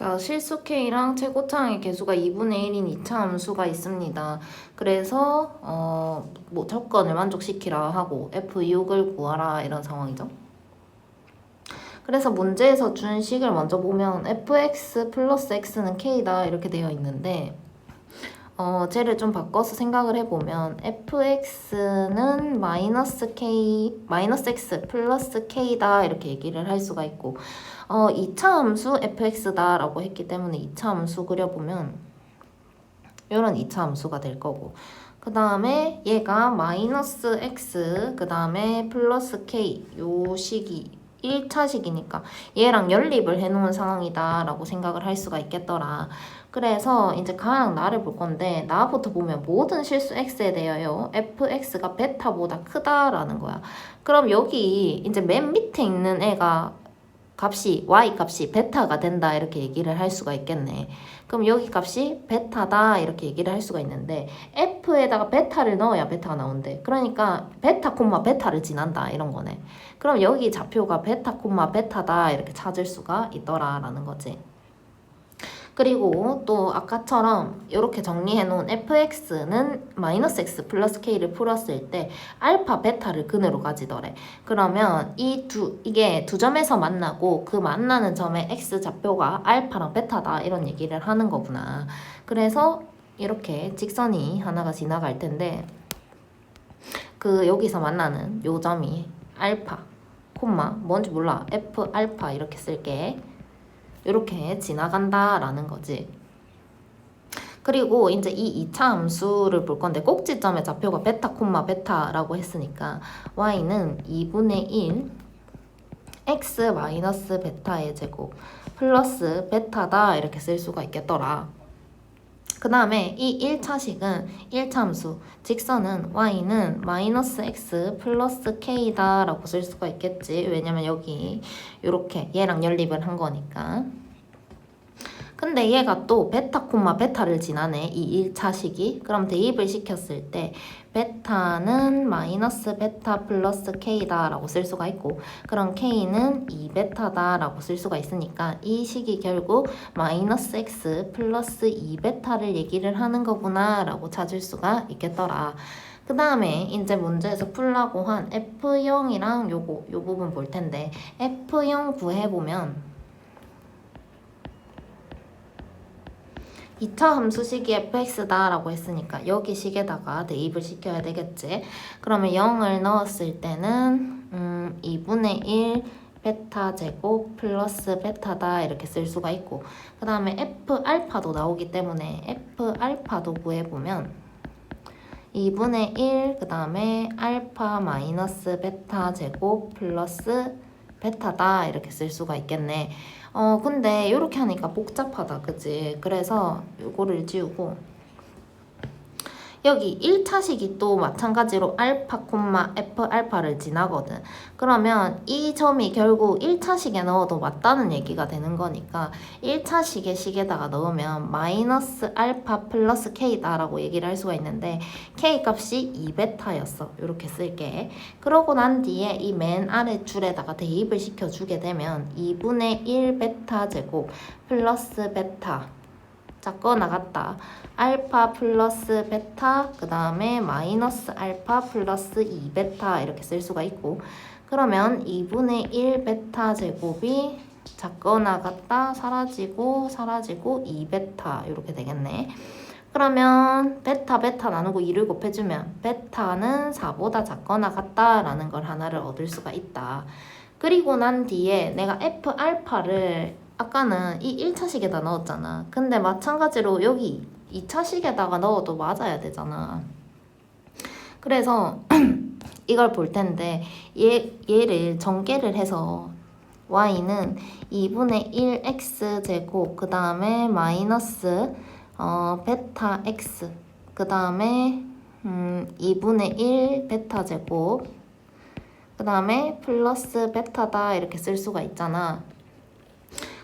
자, 실수 K랑 최고차항의 개수가 2분의 1인 2차 함수가 있습니다. 그래서 뭐 조건을 만족시키라 하고 F6을 구하라 이런 상황이죠. 그래서 문제에서 준 식을 먼저 보면 fx 플러스 x는 k다 이렇게 되어 있는데 쟤를 좀 바꿔서 생각을 해보면 fx는 마이너스 x 플러스 k다 이렇게 얘기를 할 수가 있고 2차 함수 fx다 라고 했기 때문에 2차 함수 그려보면 이런 2차 함수가 될 거고 그 다음에 얘가 마이너스 x 그 다음에 플러스 k 요 식이 1차식이니까 얘랑 연립을 해놓은 상황이다 라고 생각을 할 수가 있겠더라. 그래서 이제 가랑 나를 볼 건데 나부터 보면 모든 실수 x에 대하여 fx가 베타보다 크다라는 거야. 그럼 여기 이제 맨 밑에 있는 애가 값이 y 값이 베타가 된다 이렇게 얘기를 할 수가 있겠네. 그럼 여기 값이 베타다 이렇게 얘기를 할 수가 있는데 f에다가 베타를 넣어야 베타가 나온대. 그러니까 베타 콤마 베타를 지난다 이런 거네. 그럼 여기 좌표가 베타 콤마 베타다 이렇게 찾을 수가 있더라 라는 거지. 그리고 또 아까처럼 이렇게 정리해 놓은 fx는 마이너스 x 플러스 k를 풀었을 때 알파 베타를 근으로 가지더래. 그러면 이게 두 점에서 만나고 그 만나는 점의 x 좌표가 알파랑 베타다 이런 얘기를 하는 거구나. 그래서 이렇게 직선이 하나가 지나갈 텐데 그 여기서 만나는 요 점이 알파 콤마 뭔지 몰라 f 알파 이렇게 쓸게. 이렇게 지나간다 라는 거지. 그리고 이제 이 2차 함수를 볼 건데 꼭지점의 좌표가 베타 콤마 베타라고 했으니까 y는 2분의 1 x 마이너스 베타의 제곱 플러스 베타다 이렇게 쓸 수가 있겠더라. 그 다음에 이 1차식은 1차 함수 직선은 y는 마이너스 x 플러스 k다 라고 쓸 수가 있겠지. 왜냐면 여기 이렇게 얘랑 연립을 한 거니까. 근데 얘가 또 베타 콤마 베타를 지나네 이 1차식이. 그럼 대입을 시켰을 때 베타는 마이너스 베타 플러스 k다 라고 쓸 수가 있고 그럼 k는 2베타다 라고 쓸 수가 있으니까 이 식이 결국 마이너스 x 플러스 2베타를 얘기를 하는 거구나 라고 찾을 수가 있겠더라. 그 다음에 이제 문제에서 풀라고 한 F0이랑 요 부분 볼 텐데 F0 구해보면 2차 함수식이 fx다 라고 했으니까 여기 식에다가 대입을 시켜야 되겠지. 그러면 0을 넣었을 때는 2분의 1 베타 제곱 플러스 베타다 이렇게 쓸 수가 있고 그 다음에 f 알파도 나오기 때문에 f 알파도 구해보면 2분의 1 그 다음에 알파 마이너스 베타 제곱 플러스 베타다 이렇게 쓸 수가 있겠네. 근데 이렇게 하니까 복잡하다 그치? 그래서 요거를 지우고 여기 1차식이 또 마찬가지로 알파 콤마 f 알파를 지나거든. 그러면 이 점이 결국 1차식에 넣어도 맞다는 얘기가 되는 거니까 1차식의 식에다가 넣으면 마이너스 알파 플러스 k다 라고 얘기를 할 수가 있는데 k 값이 2베타였어. 이렇게 쓸게. 그러고 난 뒤에 이 맨 아래 줄에다가 대입을 시켜주게 되면 2분의 1 베타 제곱 플러스 베타 작거 나갔다. 알파 플러스 베타 그 다음에 마이너스 알파 플러스 2베타 이렇게 쓸 수가 있고 그러면 2분의 1 베타 제곱이 작거 나갔다 사라지고 2베타 이렇게 되겠네. 그러면 베타 나누고 2를 곱해주면 베타는 4보다 작거나 같다라는 걸 하나를 얻을 수가 있다. 그리고 난 뒤에 내가 f 알파를 아까는 이 1차식에다 넣었잖아. 근데 마찬가지로 여기 2차식에다가 넣어도 맞아야 되잖아. 그래서 이걸 볼 텐데 얘를 전개를 해서 y는 2분의 1x 제곱 그 다음에 마이너스 베타 x 그 다음에 2분의 1 베타 제곱 그 다음에 플러스 베타다 이렇게 쓸 수가 있잖아.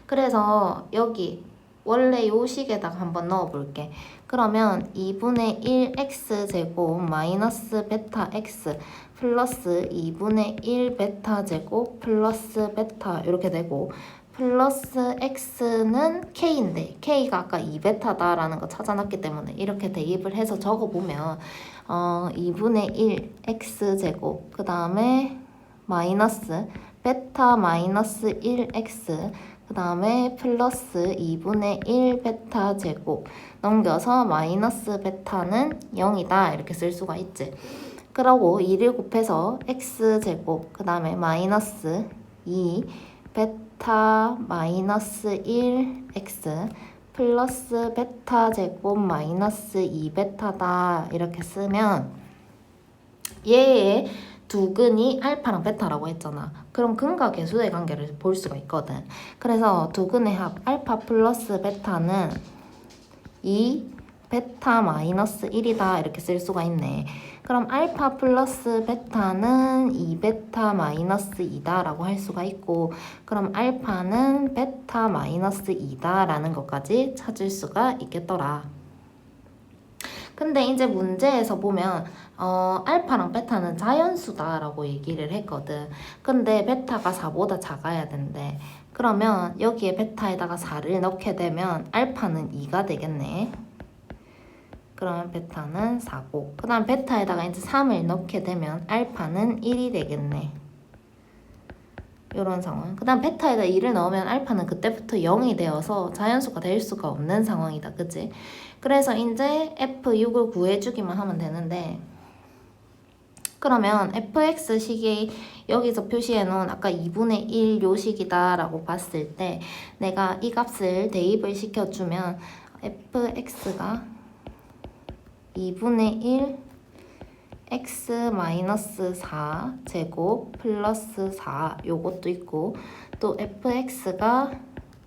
그래서 여기 원래 요 식에다가 한번 넣어볼게. 그러면 2분의 1x 제곱 마이너스 베타 x 플러스 2분의 1 베타 제곱 플러스 베타 이렇게 되고 플러스 x는 k인데 k가 아까 2베타다라는 거 찾아놨기 때문에 이렇게 대입을 해서 적어보면 2분의 1 x제곱 그 다음에 마이너스 베타 마이너스 1x 그 다음에 플러스 2분의 1 베타 제곱 넘겨서 마이너스 베타는 0이다 이렇게 쓸 수가 있지. 그러고 2를 곱해서 x제곱 그 다음에 마이너스 2 베타 마이너스 1x 플러스 베타 제곱 마이너스 2베타다 이렇게 쓰면 얘의 두 근이 알파랑 베타라고 했잖아. 그럼 근과 계수의 관계를 볼 수가 있거든. 그래서 두 근의 합 알파 플러스 베타는 2 베타 마이너스 1이다 이렇게 쓸 수가 있네. 그럼 알파 플러스 베타는 2베타 마이너스 2다 라고 할 수가 있고 그럼 알파는 베타 마이너스 2다 라는 것까지 찾을 수가 있겠더라. 근데 이제 문제에서 보면 알파랑 베타는 자연수다 라고 얘기를 했거든. 근데 베타가 4보다 작아야 된대. 그러면 여기에 베타에다가 4를 넣게 되면 알파는 2가 되겠네. 그러면 베타는 4고 그 다음 베타에다가 이제 3을 넣게 되면 알파는 1이 되겠네. 이런 상황. 그 다음 베타에다 2를 넣으면 알파는 그때부터 0이 되어서 자연수가 될 수가 없는 상황이다. 그치? 그래서 이제 F6을 구해주기만 하면 되는데 그러면 fx식이 여기서 표시해놓은 아까 2분의 1 요식이다 라고 봤을 때 내가 이 값을 대입을 시켜주면 fx가 2분의 1 x-4 제곱 플러스 4 요것도 있고 또 fx가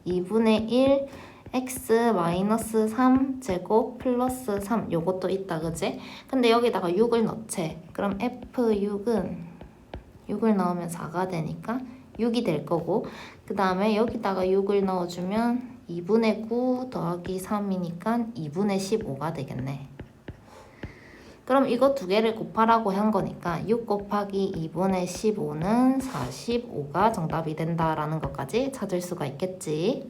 2분의 1 x-3 제곱 플러스 3 요것도 있다. 그지? 근데 여기다가 6을 넣지. 그럼 f6은 6을 넣으면 4가 되니까 6이 될 거고 그 다음에 여기다가 6을 넣어주면 2분의 9 더하기 3이니까 2분의 15가 되겠네. 그럼 이거 두 개를 곱하라고 한 거니까 6 곱하기 2분의 15는 45가 정답이 된다라는 것까지 찾을 수가 있겠지.